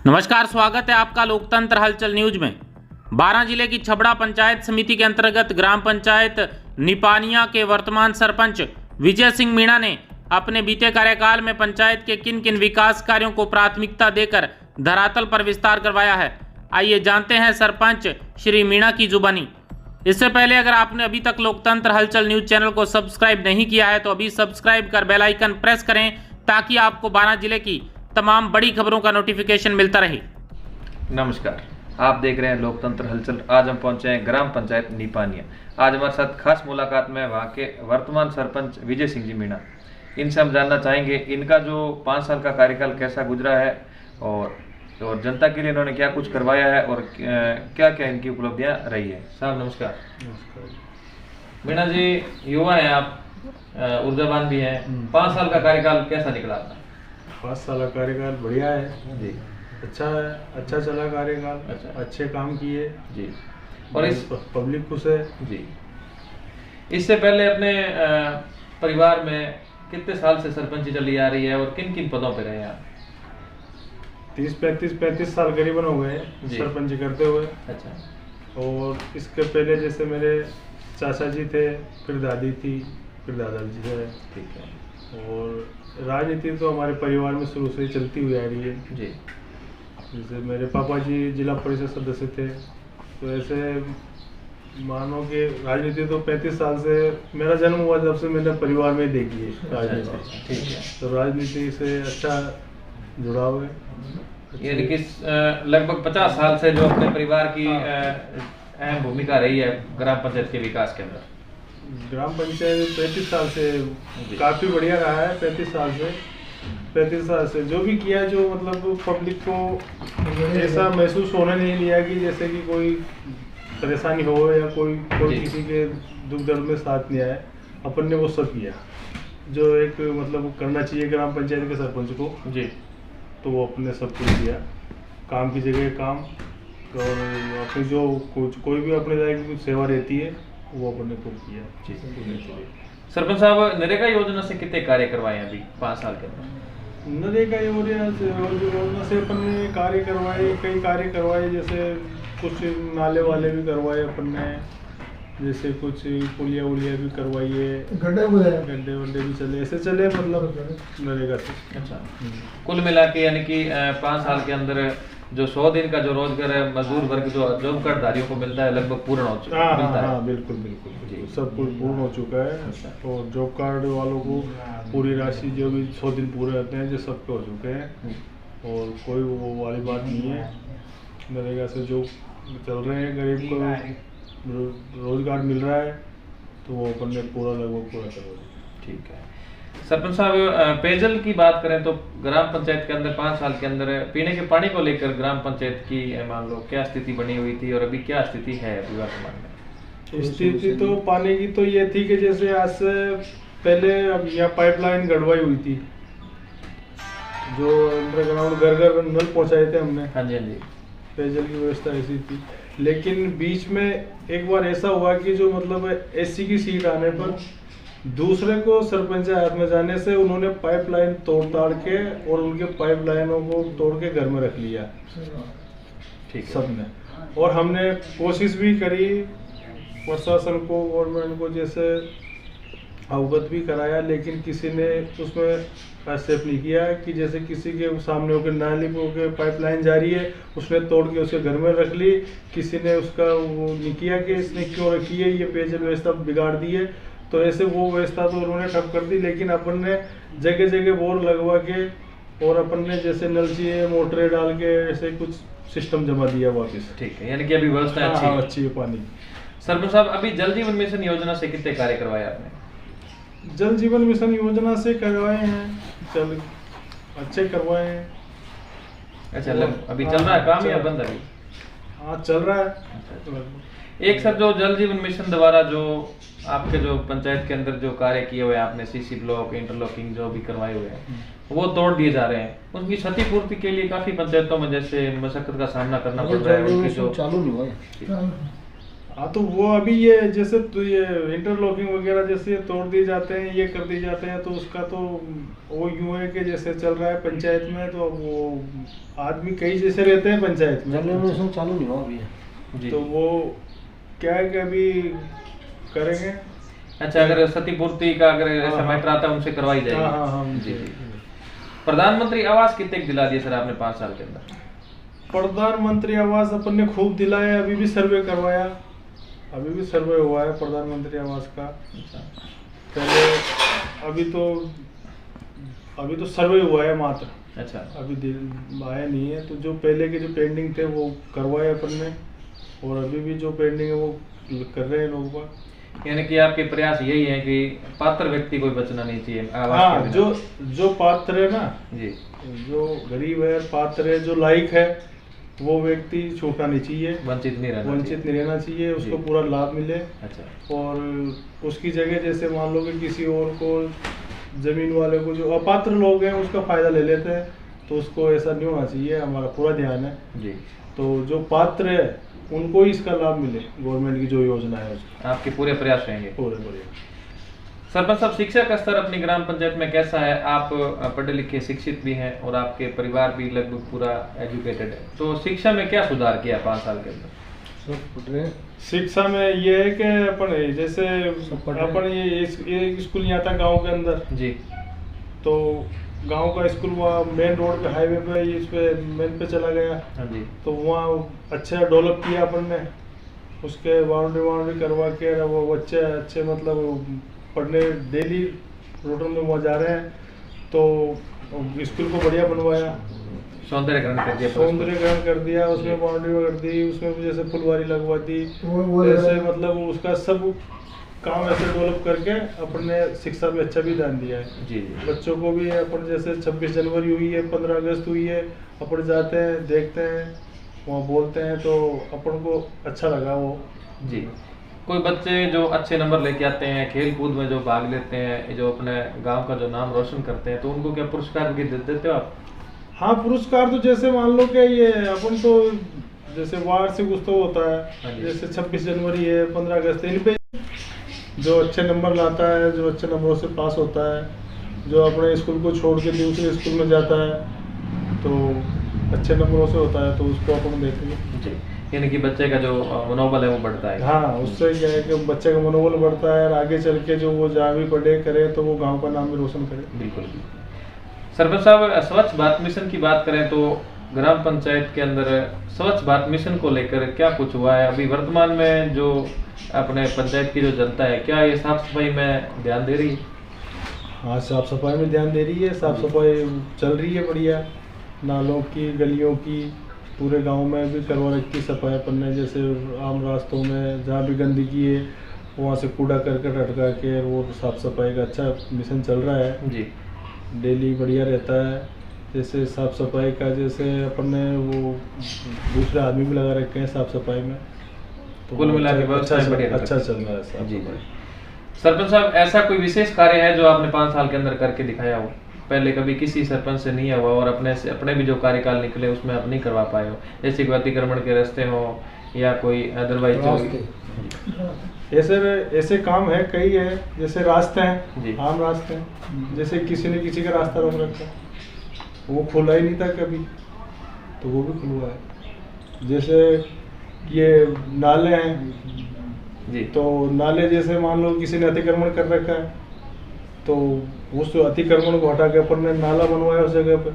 नमस्कार, स्वागत है आपका लोकतंत्र हलचल न्यूज में। 12 जिले की छबड़ा पंचायत समिति के अंतर्गत ग्राम पंचायत निपानिया के वर्तमान सरपंच विजय सिंह मीणा ने अपने बीते कार्यकाल में पंचायत के किन किन विकास कार्यों को प्राथमिकता देकर धरातल पर विस्तार करवाया है। आइए जानते हैं सरपंच श्री मीणा की जुबानी। इससे पहले अगर आपने अभी तक लोकतंत्र हलचल न्यूज चैनल को सब्सक्राइब नहीं किया है तो अभी सब्सक्राइब कर बेल आइकन प्रेस करें ताकि आपको 12 जिले की तमाम बड़ी खबरों का नोटिफिकेशन मिलता रहे। नमस्कार, आप देख रहे हैं लोकतंत्र हलचल। आज हम पहुंचे हैं ग्राम पंचायत निपानिया। आज हमारे साथ खास मुलाकात में वहाँ के वर्तमान सरपंच विजय सिंह जी मीणा। इनसे हम जानना चाहेंगे इनका जो 5 साल का कार्यकाल कैसा गुजरा है और जनता के लिए इन्होंने क्या कुछ करवाया है और क्या क्या इनकी उपलब्धियाँ रही है। साहब नमस्कार। मीणा जी, युवा हैं आप, ऊर्जावान भी हैं। 5 साल का कार्यकाल कैसा निकला आपका? 5 साल का कार्यकाल बढ़िया है जी, अच्छा है, अच्छा चला कार्यकाल। अच्छा, अच्छे काम किए जी और इस पब्लिक खुश है जी। इससे पहले अपने परिवार में कितने साल से सरपंची चली आ रही है और किन किन पदों पे रहे आप? 35 साल करीबन हो गए सरपंच करते हुए। अच्छा। और इसके पहले जैसे मेरे चाचा जी थे, फिर दादी थी, फिर दादाजी थे। ठीक है। और राजनीति तो हमारे परिवार में शुरू से ही चलती हुई आ रही है जी। जैसे मेरे पापा जी जिला परिषद सदस्य थे, तो ऐसे मानो कि राजनीति तो 35 साल से, मेरा जन्म हुआ जब से मैंने परिवार में देखी है राजनीति। ठीक है। तो राजनीति से अच्छा जुड़ाव है। यानी कि लगभग 50 साल से जो अपने परिवार की अहम भूमिका रही है ग्राम पंचायत के विकास के अंदर। ग्राम पंचायत 35 साल से काफ़ी बढ़िया रहा है। 35 साल से जो भी किया, जो मतलब पब्लिक को ऐसा महसूस होने नहीं दिया कि जैसे कि कोई परेशानी हो या कोई किसी के दुख दर्द में साथ नहीं आया। अपन ने वो सब किया जो एक मतलब करना चाहिए ग्राम पंचायत के सरपंच को जी, तो वो अपने सब कुछ किया। काम की जगह काम, और अपनी जो कोई भी अपने जगह की कुछ सेवा रहती है वो अपने को किया जी। सरपंच साहब, नरेगा योजना से कितने कार्य करवाए अभी 5 साल के अंदर? नरेगा योजना से अपन ने कार्य करवाए, कई कार्य करवाए। जैसे कुछ नाले वाले भी करवाए अपन ने, जैसे कुछ पुलिया उलिया भी करवाई है, गड्ढे वड्ढे भी चले, ऐसे चले मतलब नरेगा से। अच्छा, कुल मिला के यानी कि 5 साल के अंदर जो 100 दिन का जो रोजगार है मजदूर वर्ग जो जॉब कार्ड धारियों को मिलता है लगभग पूर्ण हो चुका है। हाँ, बिल्कुल सब कुछ पूर्ण हो चुका है। और जॉब कार्ड वालों को पूरी राशि जो भी 100 दिन पूरे होते हैं जो सबके हो चुके हैं। और कोई वो वाली बात नहीं है। नरेगा से जो चल रहे हैं, गरीब को रोजगार मिल रहा है तो वो अपन ने लगभग पूरा करवा। ठीक है। सरपंच साहब, पेयजल की बात करें तो ग्राम पंचायत के अंदर 5 साल के अंदर पीने के पानी को लेकर ग्राम पंचायत की मान लो क्या स्थिति बनी हुई थी और अभी क्या स्थिति है अभी वर्तमान में? स्थिति तो पानी की तो ये थी कि जैसे आज से पहले अब यहाँ पाइपलाइन गड़वाई हुई थी, जो अंडरग्राउंड घर घर नल पहुँचाए थे हमने। हाँ जी। पेयजल की व्यवस्था ऐसी थी, लेकिन बीच में एक बार ऐसा हुआ कि जो मतलब एससी की सीट आने पर दूसरे को सरपंच हाथ में जाने से उन्होंने पाइपलाइन तोड़ ताड़ के और उनके पाइपलाइनों को तोड़ के घर में रख लिया। ठीक, सबने। और हमने कोशिश भी करी प्रशासन को, गवर्नमेंट को जैसे अवगत भी कराया, लेकिन किसी ने उसमें हस्तक्षेप नहीं किया कि जैसे किसी के सामने होकर नाली के पाइपलाइन जा रही है, उसने तोड़ के उसके घर में रख ली। किसी ने उसका वो नहीं किया कि इसने क्यों रखी है, ये पेयजल व्यवस्था बिगाड़ दी है। तो ऐसे वो व्यवस्था तो उन्होंने ठप कर दी, लेकिन अपन ने जगह जगह बोर लगवा के और अपन ने जैसे नल चाहिए मोटरें डाल के ऐसे कुछ सिस्टम जमा दिया वापस। ठीक है, यानी कि अभी व्यवस्था अच्छी है पानी। सरपंच साहब, अभी जल जीवन मिशन योजना से कितने कार्य करवाए आपने? जल जीवन मिशन योजना से करवाए हैं, अच्छे करवाए हैं। अच्छा, अभी चल रहा है काम या बंद अभी? हाँ, चल रहा है। एक सर, जो जल जीवन मिशन द्वारा जो आपके जो पंचायत के अंदर जो कार्य किए हुए हैं आपने, सीसी ब्लॉक, इंटरलॉकिंग जो भी करवाए हुए हैं वो तोड़ दिए जा रहे हैं, उनकी क्षतिपूर्ति के लिए काफी पंचायतों में जैसे मशक्कत का सामना करना पड़ रहा है। उनकी जो चालू नहीं हुआ हाँ तो वो अभी ये जैसे तो ये इंटरलॉकिंग वगैरह जैसे तोड़ दिए जाते हैं, ये कर दिए जाते हैं, तो उसका तो वो यूं है कि जैसे चल रहा है पंचायत में, तो वो आदमी कई जैसे रहते हैं पंचायत में, जनरेशन चालू नहीं हुआ अभी जी। तो वो क्या है कि अभी करेंगे। अच्छा, अगर क्षतिपूर्ति का अगर ऐसा हाँ, मैटर आता है उनसे करवाई जाएगी। हाँ हाँ हाँ जी जी। प्रधानमंत्री आवास कितने दिला दिए सर आपने 5 साल के अंदर? प्रधानमंत्री आवास अपन ने खूब दिलाया, अभी भी सर्वे करवाया, अभी भी सर्वे हुआ है प्रधानमंत्री आवास का। पहले अभी तो सर्वे हुआ है मात्र, अच्छा, अभी आया नहीं है। तो जो पहले के जो पेंडिंग थे वो करवाए अपन ने, और अभी भी जो पेंडिंग है वो कर रहे हैं लोग बाग। यानी कि आपके प्रयास यही है कि पात्र व्यक्ति कोई बचना नहीं चाहिए आवास हाँ, के बिना। जो पात्र है ना, जी जो गरीब है, पात्र है, जो लायक है, वो व्यक्ति छूटना नहीं चाहिए, वंचित नहीं रहना वंचित नहीं रहना चाहिए, उसको जी। पूरा लाभ मिले। अच्छा, और उसकी जगह जैसे मान लो कि किसी और को, जमीन वाले को, जो अपात्र लोग हैं उसका फायदा ले लेते हैं, तो उसको ऐसा नहीं होना चाहिए, हमारा पूरा ध्यान है। जी। तो जो पात्र है उनको ही इसका लाभ मिले, गवर्नमेंट की जो योजना है उसका आपके पूरे प्रयास रहेंगे। पूरे पूरे। सरपंच साहब, शिक्षा का स्तर अपनी ग्राम पंचायत में कैसा है? आप पढ़े लिखे शिक्षित भी हैं और आपके परिवार भी लगभग पूरा एजुकेटेड है, तो शिक्षा में क्या सुधार किया 5 साल के अंदर? सब पढ़ रहे हैं। शिक्षा में ये है कि अपन जैसे सब पढ़ रहे हैं। अपन ये स्कूल यहाँ था गांव के अंदर, जी तो गांव का स्कूल वहाँ मेन रोड पे, हाईवे पे, इस पे मेन पे चला गया, हाँ जी। तो वहाँ अच्छा डेवलप किया अपन ने, उसके बाउंड्री करवा के वो बच्चे अच्छे मतलब पढ़ने डेली रूटीन में वहाँ जा रहे हैं, तो स्कूल को बढ़िया बनवाया, सौंदर्यकरण कर दिया। सौंदर्यकरण कर दिया, उसमें बाउंड्री कर दी, उसमें भी जैसे फुलवारी लगवा दी, ऐसे मतलब उसका सब काम ऐसे डेवलप करके अपन ने शिक्षा पे अच्छा भी ध्यान दिया है। जी जी। बच्चों को भी अपन जैसे 26 जनवरी हुई है, 15 अगस्त हुई है, अपन जाते हैं, देखते हैं, वहाँ बोलते हैं, तो अपन को अच्छा लगा वो। जी। कोई बच्चे जो अच्छे नंबर लेके आते हैं, खेल कूद में जो भाग लेते हैं, जो अपने गांव का जो नाम रोशन करते हैं, तो उनको क्या पुरस्कार भी देते हो आप? हाँ, पुरस्कार तो जैसे मान लो कि ये अपन तो जैसे वार्षिक उत्सव होता हाँ है, जी। जैसे 26 जनवरी है, 15 अगस्त है, इन पे जो अच्छे नंबर लाता है, जो अच्छे नंबरों से पास होता है, जो अपने स्कूल को छोड़ के दूसरे स्कूल में जाता है, तो अच्छे नंबरों से होता है, तो उसको अपन देखेंगे। जी। यानी कि बच्चे का जो मनोबल है वो बढ़ता है। हाँ, उससे क्या है कि बच्चे का मनोबल बढ़ता है, और आगे चल के जो वो जहाँ भी पढ़े करे, तो वो गांव का नाम भी रोशन करे। बिल्कुल। सरपंच साहब, स्वच्छ भारत मिशन की बात करें तो ग्राम पंचायत के अंदर स्वच्छ भारत मिशन को लेकर क्या कुछ हुआ है अभी वर्तमान में? जो अपने पंचायत की जो जनता है, क्या ये साफ सफाई में ध्यान दे रही है? हाँ, साफ सफाई में ध्यान दे रही है, साफ सफाई चल रही है बढ़िया, नालों की, गलियों की, पूरे गांव में भी करवा रखी सफाई अपन ने। जैसे आम रास्तों में जहाँ भी गंदगी है, वहाँ से कूड़ा करकट हटका के वो साफ सफाई का अच्छा मिशन चल रहा है जी। डेली, बढ़िया रहता है। जैसे साफ सफाई का जैसे अपन ने वो दूसरे आदमी भी लगा रखे हैं साफ सफाई में, तो कुल मिला के व्यवस्था बढ़िया अच्छा चल रहा है साफ जी। सफाई। सरपंच साहब, ऐसा कोई विशेष कार्य है जो आपने 5 साल के अंदर करके दिखाया हो, पहले कभी किसी सरपंच से नहीं हुआ, और अपने भी जो कार्यकाल निकले उसमें आप नहीं करवा पाए हो, जैसे कि अतिक्रमण के रास्ते हो या कोई अदरवाइज ऐसे काम है, कई है, जैसे रास्ते हैं, जी। आम रास्ते हैं, जैसे किसी ने किसी का रास्ता रोक रखा, वो खुला ही नहीं था कभी, तो वो भी खुलवा है। जैसे ये नाले हैं, जी। तो नाले जैसे मान लो किसी ने अतिक्रमण कर रखा है, तो उस अतिक्रमण को हटा के अपन ने नाला बनवाया उस जगह पे।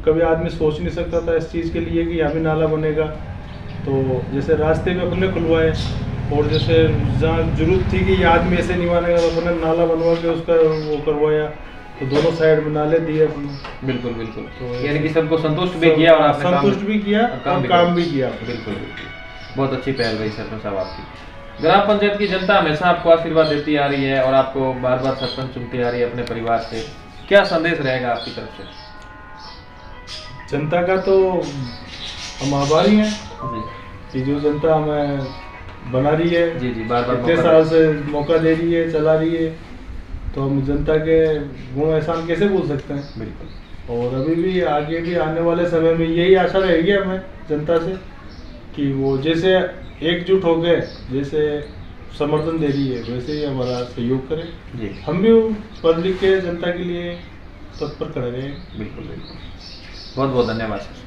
कभी आदमी सोच नहीं सकता था इस चीज़ के लिए कि यहाँ भी नाला बनेगा, तो जैसे रास्ते भी अपन ने खुलवाए, और जैसे जहाँ जरूरत थी कि ये आदमी ऐसे नहीं मानेगा, तो अपन ने नाला बनवा के उसका वो करवाया, तो दोनों साइड में नाले दिए अपने। बिल्कुल बिल्कुल। तो यानी कि सबको संतुष्ट भी किया और आपने संतुष्ट भी किया और काम भी किया। बिल्कुल बिल्कुल। बहुत अच्छी पहल रही सरपंच साहब आपकी। ग्राम पंचायत की जनता हमेशा आपको आशीर्वाद देती आ रही है और आपको बार बार सरपंच चुनती आ रही है अपने परिवार से, क्या संदेश रहेगा आपकी तरफ से? जनता का तो हम आभारी हैं जी कि जो जनता हमें बना रही है, जी जी, बार बार इतने मौका साल से मौका दे रही है, चला रही है, तो हम जनता के गुण एहसान कैसे भूल सकते हैं। बिल्कुल। और अभी भी आगे भी आने वाले समय में यही आशा रहेगी हमें जनता से कि वो जैसे एकजुट हो गए, जैसे समर्थन दे रही है वैसे ही हमारा सहयोग करें। जी हम भी पब्लिक के जनता के लिए तत्पर खड़े रहें। बिल्कुल बिल्कुल। बहुत बहुत धन्यवाद सर।